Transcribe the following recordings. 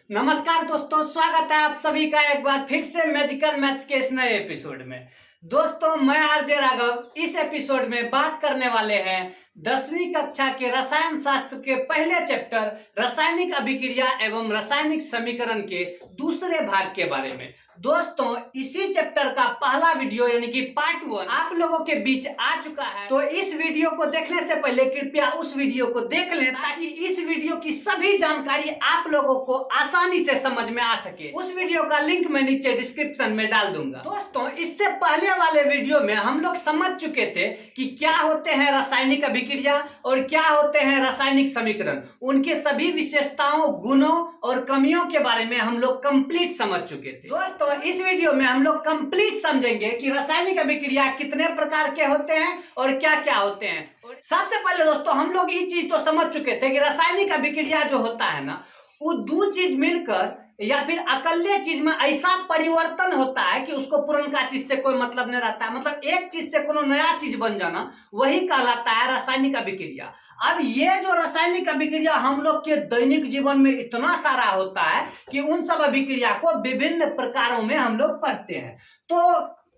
नमस्कार दोस्तों, स्वागत है आप सभी का एक बार फिर से मैजिकल मैथ्स के इस नए एपिसोड में। दोस्तों, मैं आरजे राघव इस एपिसोड में बात करने वाले हैं 10वीं कक्षा के रसायन शास्त्र के पहले चैप्टर रासायनिक अभिक्रिया एवं रासायनिक समीकरण के दूसरे भाग के बारे में। दोस्तों, इसी चैप्टर का पहला वीडियो यानी कि पार्ट 1 आप लोगों के बीच आ चुका है, तो इस वीडियो को देखने से पहले कृपया उस वीडियो को देख लें ताकि इस वीडियो की सभी जानकारी आप लोगों को आसानी से समझ में आ सके। उस वीडियो का लिंक मैं नीचे डिस्क्रिप्शन में डाल दूंगा। दोस्तों, इससे पहले वाले वीडियो में हम लोग समझ चुके थे कि क्या होते हैं रासायनिक अभिक्रिया और क्या होते हैं रासायनिक समीकरण। उनके सभी विशेषताओं, गुणों और कमियों के बारे में हम लोग कंप्लीट समझ चुके थे। दोस्तों, इस वीडियो में हम लोग कंप्लीट समझेंगे कि रासायनिक अभिक्रिया कितने प्रकार के होते हैं और क्या क्या होते हैं। सबसे पहले दोस्तों, हम लोग ये चीज तो समझ चुके थे कि रासायनिक अभिक्रिया जो होता है ना, वो दो चीज मिलकर या फिर अकेले चीज में ऐसा परिवर्तन होता है कि उसको पुरनका चीज से कोई मतलब नहीं रहता है। मतलब एक चीज से कोनो नया चीज बन जाना, वही कहलाता है रासायनिक अभिक्रिया। अब ये जो रासायनिक अभिक्रिया हम लोग के दैनिक जीवन में इतना सारा होता है कि उन सब अभिक्रिया को विभिन्न प्रकारों में हम लोग पढ़ते हैं। तो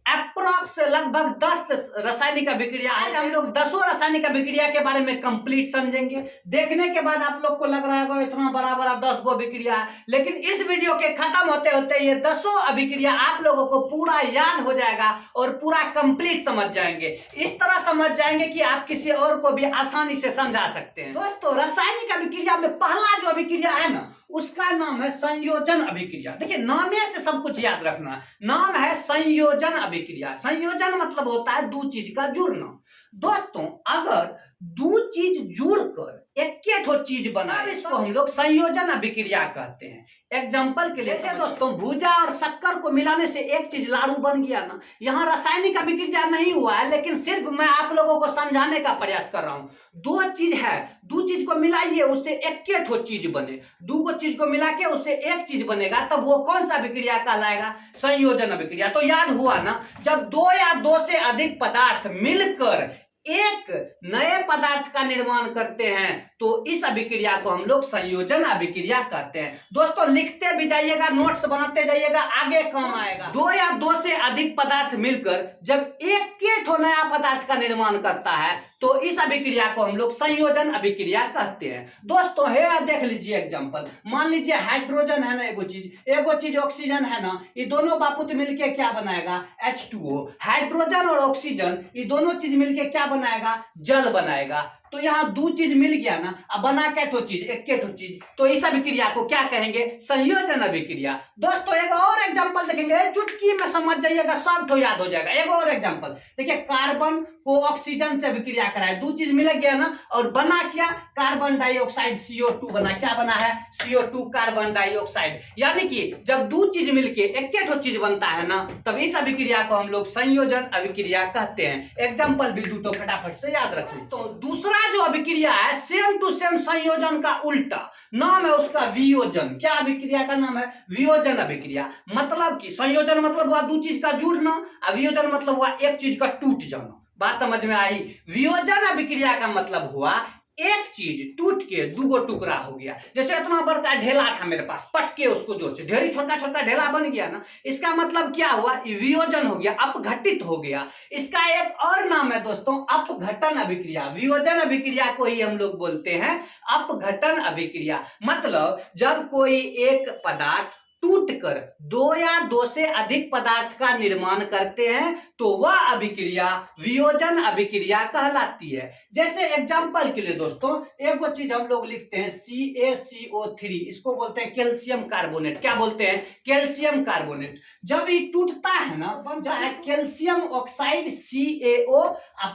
अप्रोक्स लगभग 10 रासायनिक अभिक्रिया, आज हम लोग 10 रासायनिक अभिक्रिया के बारे में कंप्लीट समझेंगे। देखने के बाद आप लोग को लग रहा होगा इतना बड़ा बड़ा 10 गो अभिक्रिया है, लेकिन इस वीडियो के खत्म होते होते ये 10 अभिक्रिया आप लोगों को पूरा याद हो जाएगा और पूरा कंप्लीट समझ जाएंगे। इस तरह समझ जाएंगे कि आप किसी और को भी आसानी से समझा सकते हैं। दोस्तों, रासायनिक अभिक्रिया में पहला जो अभिक्रिया है ना, उसका नाम है संयोजन अभिक्रिया। देखिए, नामे से सब कुछ याद रखना। नाम है संयोजन अभिक्रिया। संयोजन मतलब होता है दो चीज का जुड़ना। दोस्तों, अगर दो चीज जुड़कर एक चीज बनाए, इसको हम लोग संयोजन अभिक्रिया कहते हैं। एग्जांपल के लिए, जैसे दोस्तों भूजा और शक्कर को मिलाने से एक चीज लाड़ू बन गया ना, यहाँ रासायनिक अभिक्रिया नहीं हुआ है, लेकिन सिर्फ मैं आप लोगों को समझाने का प्रयास कर रहा हूँ। दो चीज है, दो चीज को मिलाइए उससे एक चीज बने, दो चीज को मिला के उससे एक चीज बनेगा, तब वो कौन सा अभिक्रिया कहलाएगा? संयोजन अभिक्रिया। तो याद हुआ ना, जब दो या दो से अधिक पदार्थ मिलकर एक नए पदार्थ का निर्माण करते हैं तो इस अभिक्रिया को हम लोग संयोजन अभिक्रिया कहते हैं। दोस्तों, लिखते भी जाइएगा, नोट्स बनाते जाइएगा, आगे काम आएगा। दो या दो से अधिक पदार्थ मिलकर जब एक नया पदार्थ का निर्माण करता है तो इस अभिक्रिया को हम लोग संयोजन अभिक्रिया कहते हैं। दोस्तों, है देख लीजिए एग्जांपल। मान लीजिए हाइड्रोजन है ना, एगो चीज ऑक्सीजन है ना, ये दोनों बापूत मिलके क्या बनाएगा? H2O। हाइड्रोजन और ऑक्सीजन ये दोनों चीज मिलके क्या बनाएगा? जल बनाएगा। तो यहाँ दो चीज मिल गया ना, अब बना एक चीज, तो इस अभिक्रिया को क्या कहेंगे? संयोजन अभिक्रिया। दोस्तों, एक और एग्जांपल देखेंगे, चुटकी में समझ जाइएगा, सब तो याद हो जाएगा। एक और एग्जांपल देखिए, कार्बन को ऑक्सीजन से अभिक्रिया कराए, दो चीज मिल गया ना और बना क्या? कार्बन डाइऑक्साइड CO2 बना। क्या बना है? CO2 carbon dioxide. यानी कि जब दो चीज मिलके एक चीज बनता है ना, तब इस अभिक्रिया को हम लोग संयोजन अभिक्रिया कहते हैं। एग्जांपल भी दो फटाफट से याद रख लीजिए। तो दूसरा जो अभिक्रिया है, सेम टू सेम संयोजन का उल्टा, नाम है उसका वियोजन। क्या अभिक्रिया का नाम है? वियोजन अभिक्रिया। मतलब कि संयोजन मतलब हुआ दो चीज का जुड़ना, और वियोजन मतलब हुआ एक चीज का टूट जाना। बात समझ में आई? वियोजन अभिक्रिया का मतलब हुआ एक चीज टूट के दूगो टुकड़ा हो गया। जैसे इतना बड़का ढेला था मेरे पास, पटके उसको जोर से ढेरी छोटा छोटा ढेला बन गया ना, इसका मतलब क्या हुआ? वियोजन हो गया, अपघटित हो गया। इसका एक और नाम है दोस्तों, अपघटन अभिक्रिया। वियोजन अभिक्रिया को ही हम लोग बोलते हैं अपघटन अभिक्रिया। मतलब जब कोई एक पदार्थ टूटकर दो या दो से अधिक पदार्थ का निर्माण करते हैं तो वह अभिक्रिया वियोजन अभिक्रिया कहलाती है। जैसे एग्जांपल के लिए दोस्तों, एक वो चीज हम लोग लिखते हैं CaCO3, इसको बोलते हैं कैल्शियम कार्बोनेट। क्या बोलते हैं? Calcium carbonate. जब ये टूटता है ना, बन जाता है कैल्शियम ऑक्साइड CaO,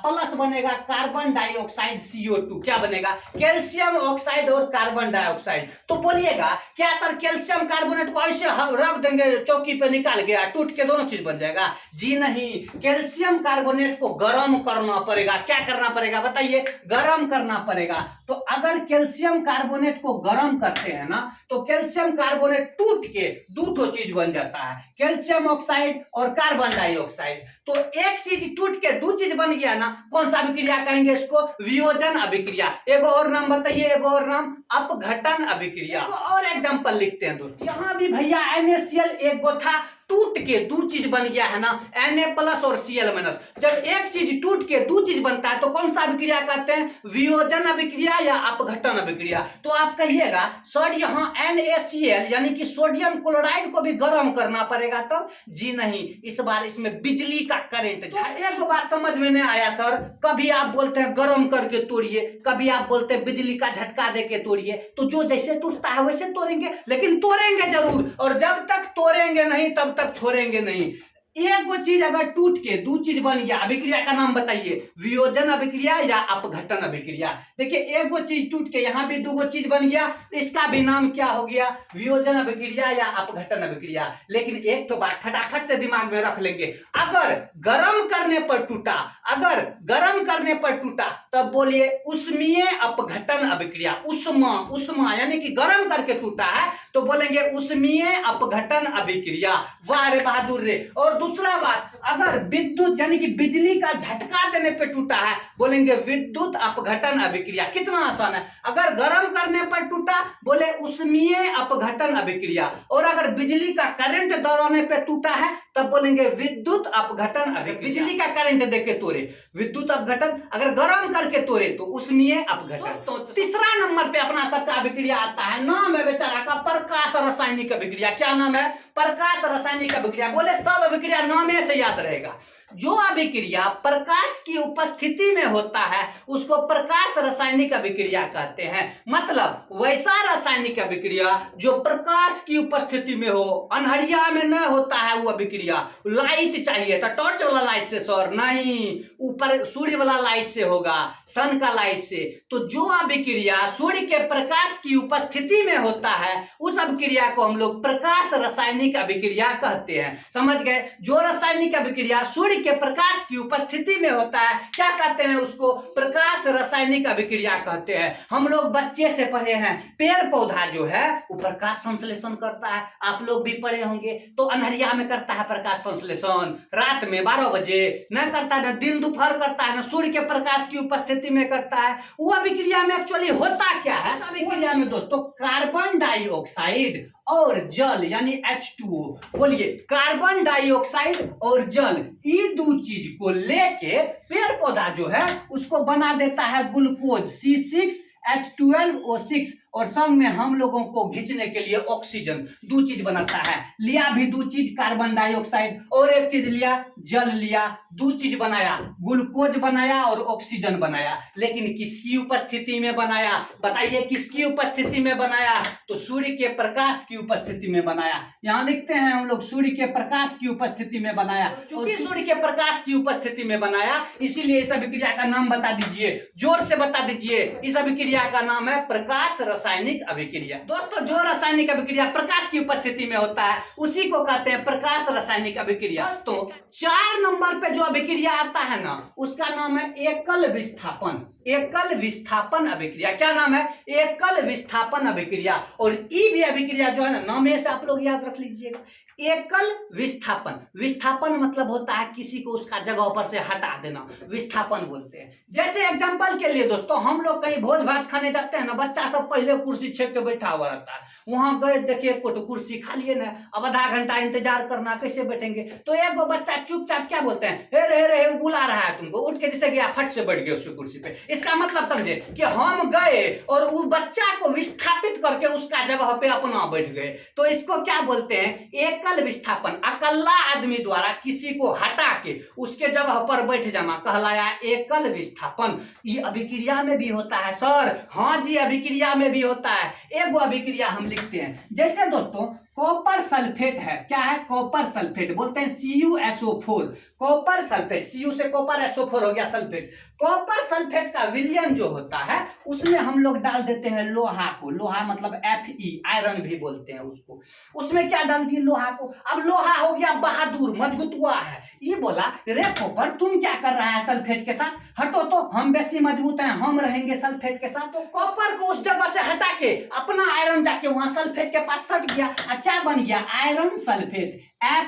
प्लस बनेगा कार्बन डाइऑक्साइड CO2। क्या बनेगा? कैल्शियम ऑक्साइड और कार्बन डाइऑक्साइड। तो बोलिएगा, क्या सर कैल्शियम कार्बोनेट को ऐसे रख देंगे चौकी पे, निकाल गया, टूट के दोनों चीज बन जाएगा? जी नहीं, कैल्शियम कार्बोनेट को गर्म करना पड़ेगा। क्या करना पड़ेगा बताइए? गर्म करना पड़ेगा। तो अगर कैल्शियम कार्बोनेट को गर्म करते हैं ना तो कैल्शियम कार्बोनेट टूट के दो ठो चीज बन जाता है, कैल्शियम ऑक्साइड और कार्बन डाइऑक्साइड। तो एक चीज टूट के दो चीज बन गया ना, कौन सा अभिक्रिया कहेंगे इसको? वियोजन अभिक्रिया। एगो और नाम बताइए, एगो और नाम अपघटन अभिक्रिया। और एग्जांपल लिखते हैं दोस्तों, यहां भी भैया NaCl एक गो था, टूट के दो चीज बन गया है ना, Na+ और Cl-। जब एक चीज टूट के दो चीज बनता है तो कौन सा अभिक्रिया कहते हैं? वियोजन अभिक्रिया या अपघटन अभिक्रिया। तो आप कहिएगा सर यहाँ NaCl यानी कि सोडियम क्लोराइड को भी गर्म करना पड़ेगा तब? जी नहीं, इस बार इसमें बिजली का करंट। एक बात समझ में नहीं आया सर, कभी आप बोलते हैं गर्म करके तोड़िए, कभी आप बोलते हैं बिजली का झटका देके तोड़िए। तो जो जैसे टूटता है वैसे तोड़ेंगे, लेकिन तोड़ेंगे जरूर, और जब तक तोड़ेंगे नहीं तब तक छोड़ेंगे नहीं। एक वो चीज अगर टूट के दो चीज बन गया, अभिक्रिया का नाम बताइए, वियोजन अभिक्रिया या अपघटन अभिक्रिया। देखिए एक वो चीज टूट के यहां भी दो चीज बन गया, इसका भी नाम क्या हो गया? वियोजन अभिक्रिया या अपघटन अभिक्रिया। लेकिन एक तो बात फटाफट से दिमाग में रख लेंगे, अगर गर्म करने पर टूटा, अगर गर्म करने पर टूटा तब बोलिए उष्मीय अपघटन अभिक्रिया। उष्मा यानी कि गर्म करके टूटा है तो बोलेंगे उष्मीय अपघटन अभिक्रिया। वाह रे बहादुर रे। और दूसरा बात, अगर विद्युत यानी कि बिजली का झटका देने पे टूटा है बोलेंगे विद्युत अपघटन अभिक्रिया। कितना आसान है, अगर गर्म करने पर टूटा बोले उष्मीय अपघटन अभिक्रिया, और अगर बिजली का करंट दौड़ाने पे टूटा है तब बोलेंगे विद्युत अपघटन अभिक्रिया। बिजली का करंट देके तोड़े विद्युत अपघटन, अगर गर्म करके तोड़े तो उष्मीय अपघटन। तीसरा नंबर पे अपना सबका अभिक्रिया आता है, नाम है बेचारा का प्रकाश रासायनिक अभिक्रिया। क्या नाम है? प्रकाश रासायनिक अभिक्रिया। बोले सब अभिक्रिया नामे से याद रहेगा। जो अभिक्रिया प्रकाश की उपस्थिति में होता है उसको प्रकाश रासायनिक अभिक्रिया कहते हैं। मतलब वैसा रासायनिक अभिक्रिया जो प्रकाश की उपस्थिति में हो, अनहरिया में न होता है वो अभिक्रिया। लाइट चाहिए तो टॉर्च वाला लाइट से सर नहीं, ऊपर सूर्य वाला लाइट से होगा, सन का लाइट से। तो जो अभिक्रिया सूर्य के प्रकाश की उपस्थिति में होता है उस अभिक्रिया को हम लोग प्रकाश रासायनिक अभिक्रिया कहते हैं। समझ गए? जो रासायनिक अभिक्रिया सूर्य के प्रकाश की उपस्थिति में होता है क्या कहते हैं? उसको प्रकाश रासायनिक अभिक्रिया कहते हैं। हम लोग बच्चे से पढ़े हैं, पेड़ पौधा जो है वो प्रकाश संश्लेषण करता है, आप लोग भी पढ़े होंगे। तो अनहरिया में करता है प्रकाश संश्लेषण, रात में 12 बजे न करता है, न दिन दोपहर करता है, न सूर्य के प्रकाश की उपस्थिति में करता है। वो अभिक्रिया में एक्चुअली होता क्या है? अभिक्रिया में दोस्तों कार्बन डाइऑक्साइड और जल यानी H2O, बोलिए कार्बन डाइऑक्साइड और जल, ये दो चीज को लेके पेड़ पौधा जो है उसको बना देता है ग्लूकोज C6H12O6, और संग में हम लोगों को खींचने के लिए ऑक्सीजन। दो चीज बनाता है, लिया भी दो चीज कार्बन डाइऑक्साइड और एक चीज लिया जल लिया, दो चीज बनाया, ग्लूकोज बनाया और ऑक्सीजन बनाया। लेकिन किसकी उपस्थिति में बनाया? बताइए किसकी उपस्थिति में बनाया? तो सूर्य के प्रकाश की उपस्थिति में बनाया। यहाँ लिखते हैं हम लोग सूर्य के प्रकाश की उपस्थिति में बनाया। चूंकि सूर्य के प्रकाश की उपस्थिति में बनाया इसीलिए इस अभिक्रिया का नाम बता दीजिए, जोर से बता दीजिए। इस अभिक्रिया का नाम है प्रकाश रासायनिक अभिक्रिया। दोस्तों जो रासायनिक अभिक्रिया प्रकाश की उपस्थिति में होता है उसी को कहते हैं प्रकाश रासायनिक अभिक्रिया। दोस्तों 4 नंबर पे जो अभिक्रिया आता है ना उसका नाम है एकल विस्थापन। एकल विस्थापन अभिक्रिया। क्या नाम है? एकल विस्थापन अभिक्रिया। और ई भी अभिक्रिया जो है ना नामे से आप लोग याद रख लीजिएगा, एकल विस्थापन। विस्थापन मतलब होता है किसी को उसका जगह पर से हटा देना, विस्थापन बोलते हैं। जैसे एग्जांपल के लिए दोस्तों हम लोग कहीं भोज भात खाने जाते हैं ना, बच्चा सब पहले कुर्सी छेक के बैठा हुआ रहता है, वहां गए देखिए तो कुर्सी खाली ना, अब आधा घंटा इंतजार करना, कैसे बैठेंगे? तो एक वो बच्चा चुपचाप क्या बोलते हैं, हे रे वो बुला रहा है तुमको, उठ के जैसे गया फट से बैठ गए उस कुर्सी पे। इसका मतलब समझे कि हम गए और उस बच्चा को विस्थापित करके उसका जगह पे अपना बैठ गए। तो इसको क्या बोलते हैं? एकल विस्थापन। अकेला आदमी द्वारा किसी को हटा के उसके जगह पर बैठ जाना कहलाया एकल विस्थापन। ये अभिक्रिया में भी होता है सर। हाँ जी, अभिक्रिया में भी होता है। एक वो अभिक्रिया हम लिखते हैं, जैसे दोस्तों कॉपर सल्फेट है, क्या है, कॉपर सल्फेट बोलते हैं CuSO4, कॉपर सल्फेट, Cu से कॉपर, SO4 हो गया सल्फेट। कॉपर सल्फेट का विलयन जो होता है उसमें हम लोग डाल देते हैं लोहा को, लोहा मतलब Fe, आयरन भी बोलते हैं उसको, उसमें क्या डाल दिए, लोहा को। अब लोहा हो गया बहादुर, मजबूत हुआ है, ये बोला रे कॉपर तुम क्या कर रहा है सल्फेट के साथ, हटो तो, हम बेसी मजबूत हैं, हम रहेंगे सल्फेट के साथ। तो कॉपर को उस जगह से हटा के अपना आयरन जाके वहां सल्फेट के पास सट गया, क्या बन गया, iron sulphate,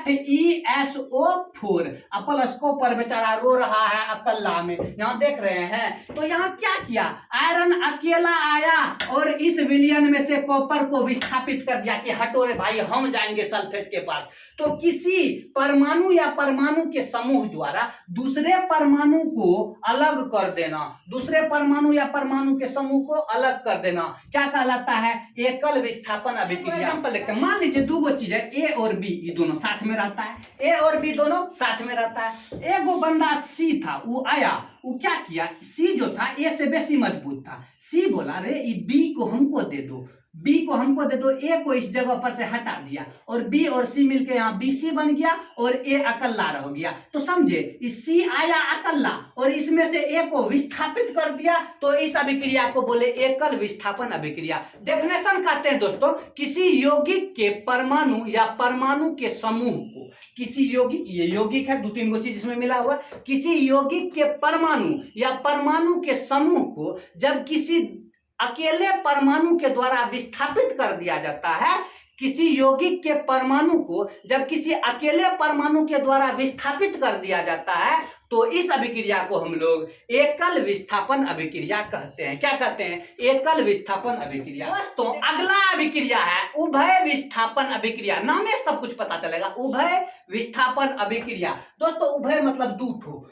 FeSO4। Plus copper बेचारा रो रहा है अकल्ला में, यहाँ देख रहे हैं। तो यहाँ क्या किया, आयरन अकेला आया और इस विलयन में से कॉपर को विस्थापित कर दिया कि हटो रे भाई हम जाएंगे सल्फेट के पास। तो किसी परमाणु या परमाणु के समूह द्वारा दूसरे परमाणु को अलग कर देना, दूसरे परमाणु या परमाणु के समूह को अलग कर देना क्या कहलाता है, एकल विस्थापन अभिक्रिया। एग्जांपल देखते हैं, मान लीजिए दो चीज है, ए और बी, ये दोनों साथ में रहता है, ए और बी दोनों साथ में रहता है। एक वो बंदा सी था, वो आया, वो क्या किया, सी जो था ए से बेसी मजबूत था, सी बोला रे बी को हमको दे दो, बी को हमको दे दो, ए को इस जगह पर से हटा दिया और बी और सी मिलकर यहाँ BC बन गया और ए अकल्ला रह गया। तो समझे, इस सी आया अकल्ला और इसमें से ए को विस्थापित कर दिया, तो इस अभिक्रिया को बोले एकल विस्थापन अभिक्रिया। डेफिनेशन कहते हैं दोस्तों, किसी यौगिक के परमाणु या परमाणु के समूह को, किसी यौगिक, ये यौगिक है, दो तीन गो चीज इसमें मिला हुआ, किसी यौगिक के परमाणु या परमाणु के समूह को जब किसी अकेले परमाणु के द्वारा विस्थापित कर दिया जाता है, किसी यौगिक के परमाणु को जब किसी अकेले परमाणु के द्वारा विस्थापित कर दिया जाता है, तो इस अभिक्रिया को हम लोग एकल विस्थापन अभिक्रिया कहते हैं। क्या कहते हैं, एकल विस्थापन अभिक्रिया। दोस्तों अगला अभिक्रिया है उभय विस्थापन अभिक्रिया, नाम में सब कुछ पता चलेगा, उभय विस्थापन अभिक्रिया। दोस्तों उभय मतलब दो ठो,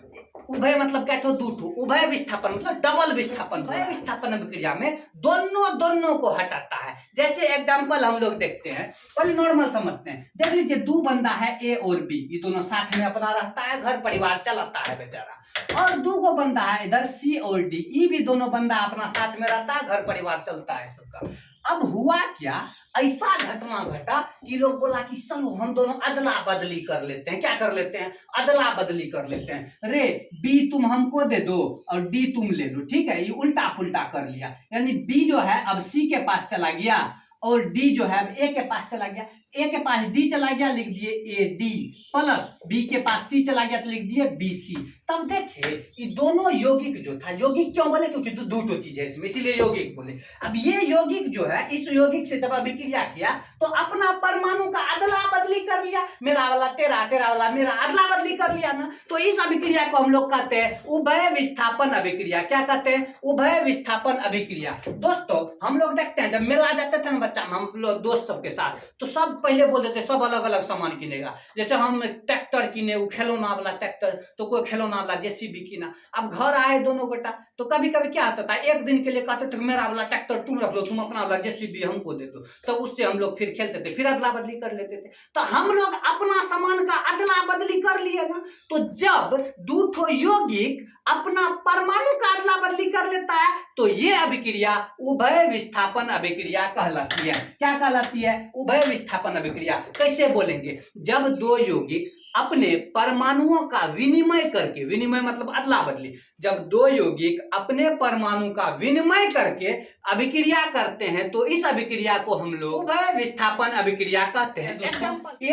उभय मतलब क्या, दो ठो, उभय विस्थापन मतलब डबल विस्थापन। उभय विस्थापन अभिक्रिया में दोनों को हटाता है। जैसे एग्जांपल हम लोग देखते हैं, पहले नॉर्मल समझते हैं। देख लीजिए दो बंदा है ए और बी, ये दोनों साथ में अपना रहता है, घर परिवार चलाता है बेचारा, और दो को बंदा है इधर सी और डी, ये भी दोनों बंदा अपना साथ में रहता है, घर परिवार चलता है सबका। अब हुआ क्या, ऐसा घटना घटा कि लोग बोला कि चलो हम दोनों अदला बदली कर लेते हैं। क्या कर लेते हैं, अदला बदली कर लेते हैं, रे बी तुम हमको दे दो और डी तुम ले लो, ठीक है, ये उल्टा पुल्टा कर लिया, यानी बी जो है अब सी के पास चला गया और डी जो है अब ए के पास चला गया, ए के पास डी चला गया, लिख दिए ए डी, प्लस बी के पास सी चला गया तो लिख दिए बी सी। तब देखे ये दोनों यौगिक जो था, यौगिक क्यों बोले, क्योंकि दो चीज है इसमें, इसीलिए यौगिक बोले। अब ये यौगिक जो है, इस यौगिक से जब अभिक्रिया किया तो अपना परमाणु का अदला बदली कर लिया, मेरा वाला तेरा, तेरा वाला मेरा, अदला बदली कर लिया ना। तो इस अभिक्रिया को हम लोग कहते हैं उभय विस्थापन अभिक्रिया। क्या कहते हैं, उभय विस्थापन अभिक्रिया। दोस्तों हम लोग देखते हैं, जब मेला जाते थे ना बच्चा, हम लोग दोस्त सबके साथ, तो सब पहले बोल देते सब अलग अलग सामान किनेगा। जैसे हम ट्रैक्टर किने, वो खिलौना वाला ट्रैक्टर, तो कोई खिलौना वाला JCB किना। अब घर आए दोनों बेटा, तो कभी कभी क्या होता था, एक दिन के लिए कहते थे मेरा वाला ट्रैक्टर तुम रख लो, तुम अपना वाला JCB हमको दे दो, तो उससे हम लोग फिर खेलते थे, फिर अदला बदली कर लेते थे। तो हम लोग अपना सामान का अदला बदली कर लिए ना, तो जब दो ठो यौगिक अपना परमाणु का अदला बदली कर लेता है, तो ये अभिक्रिया उभय विस्थापन अभिक्रिया कहलाती है। क्या कहलाती है, उभय विस्थापन अभिक्रिया। कैसे बोलेंगे, जब दो यौगिक अपने परमाणुओं का विनिमय करके, विनिमय मतलब अदला बदली, जब दो यौगिक अपने परमाणु का विनिमय करके अभिक्रिया करते हैं, तो इस अभिक्रिया को हम लोग उभय विस्थापन अभिक्रिया कहते हैं।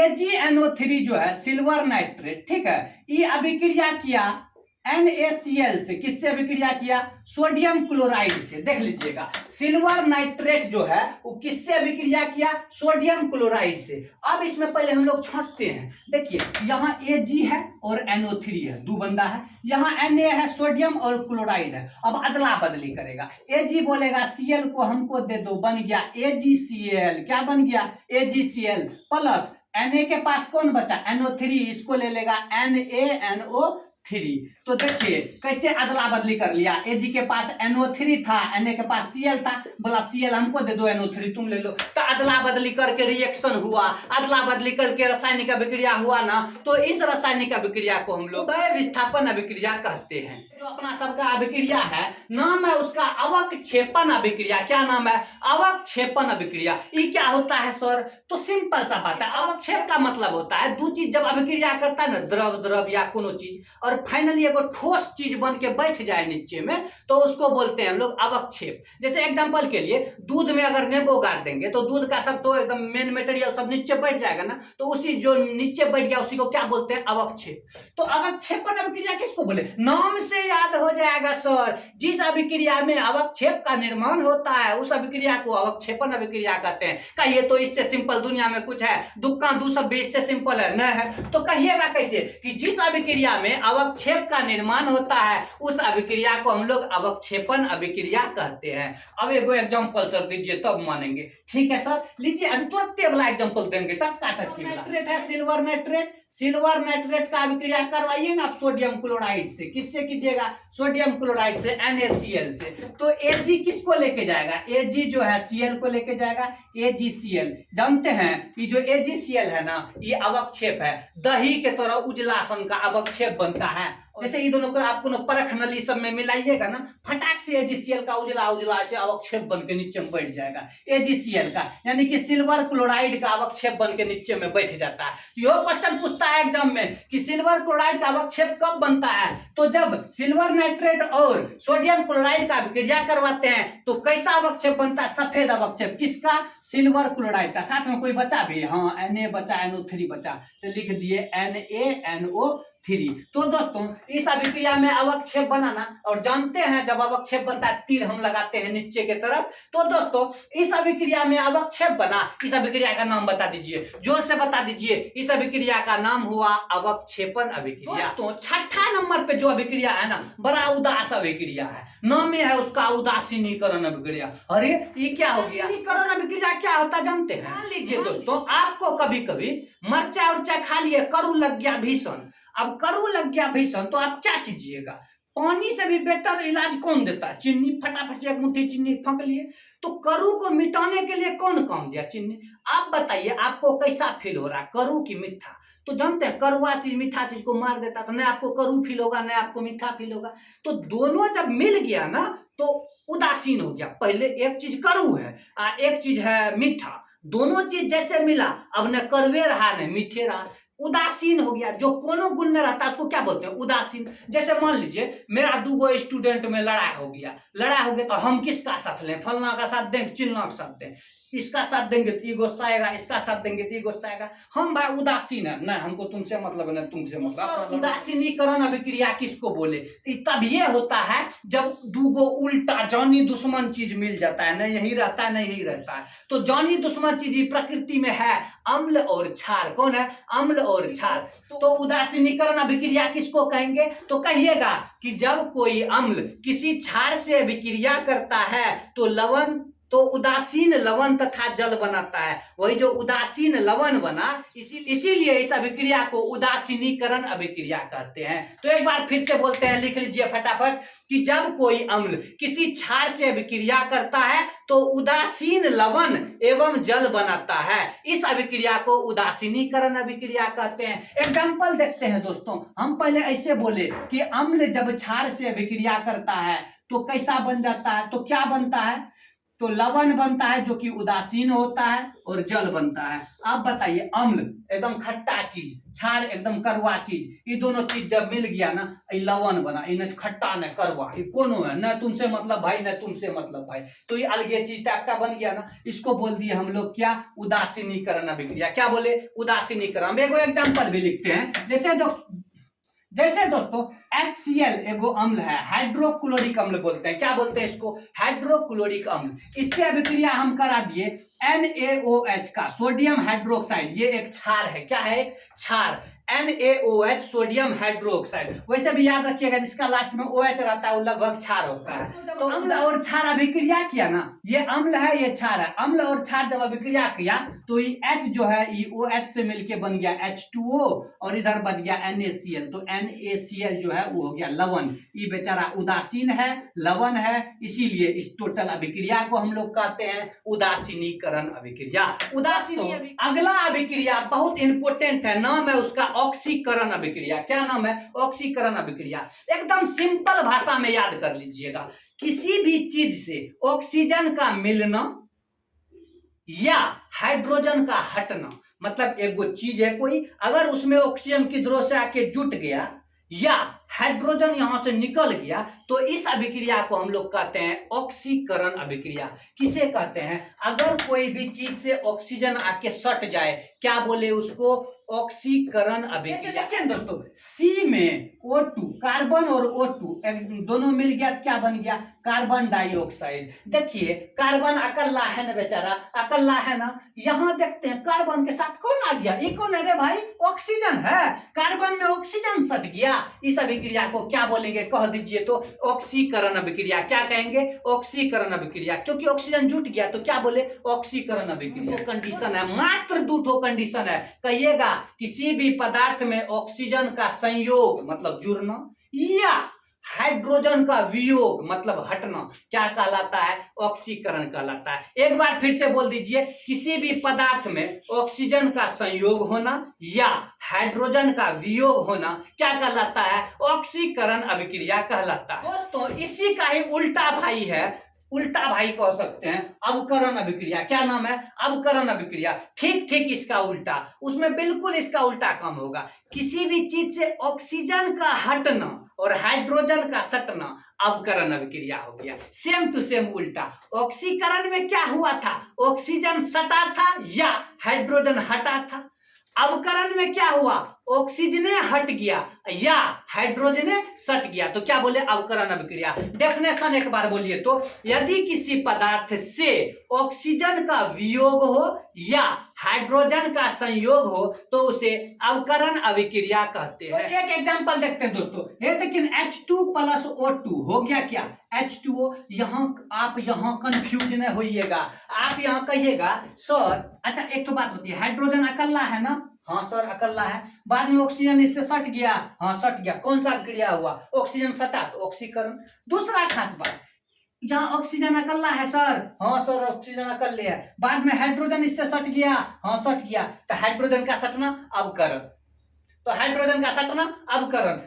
AgNO3 जो है सिल्वर नाइट्रेट, ठीक है, ये अभिक्रिया किया NaCl से, किससे अभिक्रिया किया, सोडियम क्लोराइड से। देख लीजिएगा सिल्वर नाइट्रेट जो है वो किससे अभिक्रिया किया, सोडियम क्लोराइड से। अब इसमें पहले हम लोग छांटते हैं, देखिए यहाँ Ag है और NO3 है, दो बंदा है, यहाँ Na है, सोडियम और क्लोराइड है। अब अदला बदली करेगा, Ag बोलेगा Cl को हमको दे दो, बन गया AgCl। क्या बन गया, AgCl, प्लस Na के पास कौन बचा, NO3, इसको ले लेगा NaNO3, थ्री। तो देखिए कैसे अदला बदली कर लिया, Ag के पास NO3 था, Na के पास Cl था, बोला Cl हमको दे दो, NO3 तुम ले लो। तो अदला बदली करके रिएक्शन हुआ, अदला बदली करके रासायनिक अभिक्रिया हुआ ना, तो इस रासायनिक अभिक्रिया को हम लोग विस्थापन अभिक्रिया कहते हैं। जो अपना सबका अभिक्रिया है, नाम है उसका अवक्षेपण अभिक्रिया। क्या नाम है? अवक्षेपण अभिक्रिया। ये क्या होता है सर? तो सिंपल सा बात है, अवक्षेप का मतलब होता है दो चीज जब अभिक्रिया करता है ना, द्रव द्रव या कोनो चीज, और फाइनली एगो ठोस चीज बन के बैठ जाए नीचे में, तो उसको बोलते हैं हम लोग अवक्षेप। जैसे एग्जांपल के लिए दूध में अगर नींबू गाड़ देंगे तो दूध का सब तो एकदम मेन मटेरियल सब नीचे बैठ जाएगा ना, तो उसी जो नीचे बैठ गया उसी को क्या बोलते हैं? अवक्षेप। तो अवक्षेपण अभिक्रिया किसको बोले? नाम से याद हो जाएगा सर, जिस अभिक्रिया में अवक्षेप का निर्माण होता है उस अभिक्रिया को अवक्षेपण अभिक्रिया कहते हैं। कहिए तो इससे सिंपल दुनिया में कुछ है? दुक्का दू सब इससे सिंपल है? नहीं है। तो कहिएगा कैसे कि जिस अभिक्रिया में अवक्षेप का निर्माण होता है उस अभिक्रिया को हम लोग अवक्षेपण अभिक्रिया कहते हैं। अब एगो एग्जांपल सर दीजिए तब मानेंगे। ठीक है सर, लीजिए अभी तुरंत वाला एग्जांपल देंगे, टटका नाइट्रेट है सिल्वर नाइट्रेट, सिल्वर नाइट्रेट का अभिक्रिया करवाइए ना आप सोडियम क्लोराइड से। किससे कीजिएगा? सोडियम क्लोराइड से, NaCl से। तो Ag किसको लेके जाएगा? Ag जो है Cl को लेके जाएगा, AgCl। जानते हैं ये जो AgCl है ना, ये अवक्षेप है, दही के तरह उजला सन का अवक्षेप बनता है। जैसे ये दोनों को आपको परख नली सब में मिलाइएगा ना, फटाक से AgCl का उजला उजला से अवक्षेप बन के नीचे में बैठ जाएगा। AgCl का यानी कि सिल्वर क्लोराइड का अवक्षेप बन के नीचे में बैठ जाता है। यो क्वेश्चन पूछता है एग्जाम में कि सिल्वर क्लोराइड का अवक्षेप कब बनता है? तो जब सिल्वर नाइट्रेट और सोडियम क्लोराइड का अभिक्रिया करवाते हैं तो कैसा अवक्षेप बनता है? सफेद अवक्षेप। किसका? सिल्वर क्लोराइड का। साथ में कोई बचा भी? हाँ, Na बचा, NO3 बचा, तो लिख दिए NaNO3। तो दोस्तों इस अभिक्रिया में अवक्षेप बनाना, और जानते हैं जब अवक्षेप बनता है तीर हम लगाते हैं नीचे के तरफ। तो दोस्तों इस अभिक्रिया में अवक्षेप बना, इस अभिक्रिया का नाम बता दीजिए, जोर से बता दीजिए। इस अभिक्रिया का नाम हुआ अवक्षेपण अभिक्रिया। दोस्तों छठा नंबर पे जो अभिक्रिया है ना, बड़ा उदास अभिक्रिया है, नाम है उसका उदासीनीकरण अभिक्रिया। अरे ये क्या हो गया? उदासीनीकरण अभिक्रिया क्या होता है जानते हैं? मान लीजिए दोस्तों आपको कभी कभी मरचा उर्चा खा लिए, करू लग गया भीषण। अब करू लग गया भीषण तो आप क्या कीजिएगा? पानी से भी बेहतर इलाज कौन देता है? चीनी। फटाफट से एक मुट्ठी चीनी फेंक लिए। तो करू को मिटाने के लिए कौन काम दिया? चीनी। आप बताइए आपको कैसा फील हो रहा है, करू की मीठा? तो जानते हैं कड़वा चीज मीठा चीज को मार देता, तो न आपको करू फील होगा न आपको मीठा फील होगा। तो दोनों जब मिल गया ना तो उदासीन हो गया। पहले एक चीज करू है एक चीज है मीठा, दोनों चीज जैसे मिला, अब न कड़वे रहा न मीठे रहा, उदासीन हो गया। जो कोनो गुण न रहता उसको क्या बोलते हैं? उदासीन। जैसे मान लीजिए मेरा दूगो स्टूडेंट में लड़ाई हो गया तो हम किसका साथ लें? फलना का साथ दें, चिल्ला का साथ दें? इसका साथ देंगे तो ये गुस्सा आएगा, इसका साथ देंगे तो ये गुस्सा आएगा। हम भाई उदासीन है, नहीं हमको तुमसे मतलब है, नहीं तुमसे मतलब। उदासीनीकरण अभिक्रिया किसको बोले? तब ये होता है जब दूगो उल्टा जानी दुश्मन चीज मिल जाता है, नहीं यही रहता है नहीं यही रहता है। तो जानी दुश्मन चीज प्रकृति में है अम्ल और क्षार। कौन है? अम्ल और क्षार। तो उदासीनीकरण अभिक्रिया किसको कहेंगे? तो कहिएगा कि जब कोई अम्ल किसी क्षार से अभिक्रिया करता है तो लवण, तो उदासीन लवण तथा जल बनाता है। वही जो उदासीन लवण बना, इसीलिए इस अभिक्रिया को उदासीनीकरण अभिक्रिया कहते हैं। तो एक बार फिर से बोलते हैं, लिख लीजिए फटाफट कि जब कोई अम्ल किसी क्षार से अभिक्रिया करता है तो उदासीन लवण एवं जल बनाता है। इस अभिक्रिया को उदासीनीकरण अभिक्रिया कहते हैं। एग्जाम्पल देखते हैं दोस्तों। हम पहले ऐसे बोले कि अम्ल जब क्षार से अभिक्रिया करता है तो कैसा बन जाता है? तो क्या बनता है? तो लवण बनता है जो कि उदासीन होता है, और जल बनता है। आप बताइए, अम्ल एकदम खट्टा चीज, क्षार एकदम कड़वा चीज, ये दोनों चीज जब मिल गया ना, ये लवण बना। ये न खट्टा न कड़वा, ये कोनो है, न तुमसे मतलब भाई न तुमसे मतलब भाई, तो ये अलगे चीज टाइप का बन गया ना। इसको बोल दिए हम लोग क्या? उदासीनीकरण अभिक्रिया। क्या बोले? उदासीनीकरण। एगो एग्जाम्पल भी लिखते हैं। जैसे दोस्तों HCl एगो अम्ल है, हाइड्रोक्लोरिक अम्ल बोलते हैं। क्या बोलते हैं इसको? हाइड्रोक्लोरिक अम्ल। इससे अभिक्रिया हम करा दिए NaOH का सोडियम हाइड्रोक्साइड, ये एक क्षार है। क्या है? एक क्षार। NaOH sodium hydroxide. वैसे भी याद रखिएगा जिसका लास्ट में OH रहता है वो लगभग क्षार होता है। तो अम्ल और क्षार अभिक्रिया किया ना, ये अम्ल है ये क्षार है। अम्ल और क्षार जब अभिक्रिया किया तो ये H जो है ये OH से मिलके बन गया H2O और इधर बच गया NaCl। तो NaCl जो है वो हो गया लवण। ये बेचारा उदासीन है, लवण है, इसीलिए इस टोटल अभिक्रिया को हम लोग कहते हैं उदासीनीकरण अभिक्रिया। उदासीनी अगला अभिक्रिया बहुत इंपोर्टेंट है, नाम है उसका ऑक्सीकरण अभिक्रिया। क्या नाम है? ऑक्सीकरण अभिक्रिया। एकदम सिंपल भाषा में याद कर लीजिएगा, किसी भी चीज से ऑक्सीजन का मिलना या हाइड्रोजन का हटना, मतलब एक वो चीज है कोई, अगर उसमें ऑक्सीजन की द्रोह से आके जुट गया या हाइड्रोजन यहां से निकल गया तो इस अभिक्रिया को हम लोग कहते हैं ऑक्सीकरण अभिक्रिया। किसे कहते हैं? अगर कोई भी चीज से ऑक्सीजन आके सट जाए, क्या बोले उसको? ऑक्सीकरण अभिक्रिया। देखिए दोस्तों, C में O2 कार्बन और O2 दोनों मिल गया तो क्या बन गया? Carbon dioxide. देखिए कार्बन अकेला है ना बेचारा, अकेला है ना। यहां देखते हैं कार्बन के साथ कौन आ गया? ये कौन है रे भाई? ऑक्सीजन है। कार्बन में ऑक्सीजन सट गया, इस अभिक्रिया को क्या बोलेंगे? कह दीजिए तो ऑक्सीकरण अभिक्रिया। क्या कहेंगे? ऑक्सीकरण अभिक्रिया। क्योंकि ऑक्सीजन जुट गया तो क्या बोले? ऑक्सीकरण अभिक्रिया। दो कंडीशन है, मात्र दो कंडीशन है। कहिएगा किसी भी पदार्थ में ऑक्सीजन का संयोग मतलब जुड़ना या हाइड्रोजन का वियोग मतलब हटना क्या कहलाता है? ऑक्सीकरण कहलाता है। एक बार फिर से बोल दीजिए, किसी भी पदार्थ में ऑक्सीजन का संयोग होना या हाइड्रोजन का वियोग होना क्या कहलाता है? ऑक्सीकरण अभिक्रिया कहलाता है। दोस्तों इसी का ही उल्टा भाई है, उल्टा भाई कह सकते हैं, अवकरण अभिक्रिया। क्या नाम है? अवकरण अभिक्रिया। ठीक ठीक इसका उल्टा, उसमें बिल्कुल इसका उल्टा काम होगा। किसी भी चीज से ऑक्सीजन का हटना और हाइड्रोजन का सटना अवकरण अभिक्रिया हो गया। सेम टू सेम उल्टा। ऑक्सीकरण में क्या हुआ था? ऑक्सीजन सटा था या हाइड्रोजन हटा था। अवकरण में क्या हुआ? ऑक्सीजने हट गया या हाइड्रोजने सट गया। तो क्या बोले? अवकरण अभिक्रिया। डेफिनेशन एक बार बोलिए तो, यदि किसी पदार्थ से ऑक्सीजन का वियोग हो या हाइड्रोजन का संयोग हो तो उसे अवकरण अभिक्रिया कहते हैं। तो एक एग्जांपल देखते हैं दोस्तों, ये लेकिन H2 + O2 हो गया क्या? H2O। यहां आप यहां कंफ्यूज न होइएगा, आप यहां कहिएगा सर, अच्छा एक तो बात होती है, हाइड्रोजन अकेला है ना? हाँ सर अकेला है। बाद में ऑक्सीजन इससे सट गया, हाँ सट गया। कौन सा क्रिया हुआ? ऑक्सीजन सटा तो ऑक्सीकरण। दूसरा खास बात, जहां ऑक्सीजन अकेला है सर, हाँ सर ऑक्सीजन अकेले है। बाद में हाइड्रोजन इससे सट गया, हाँ सट गया, तो हाइड्रोजन का सटना अवकरण। तो हाइड्रोजन का सटना अवकरण,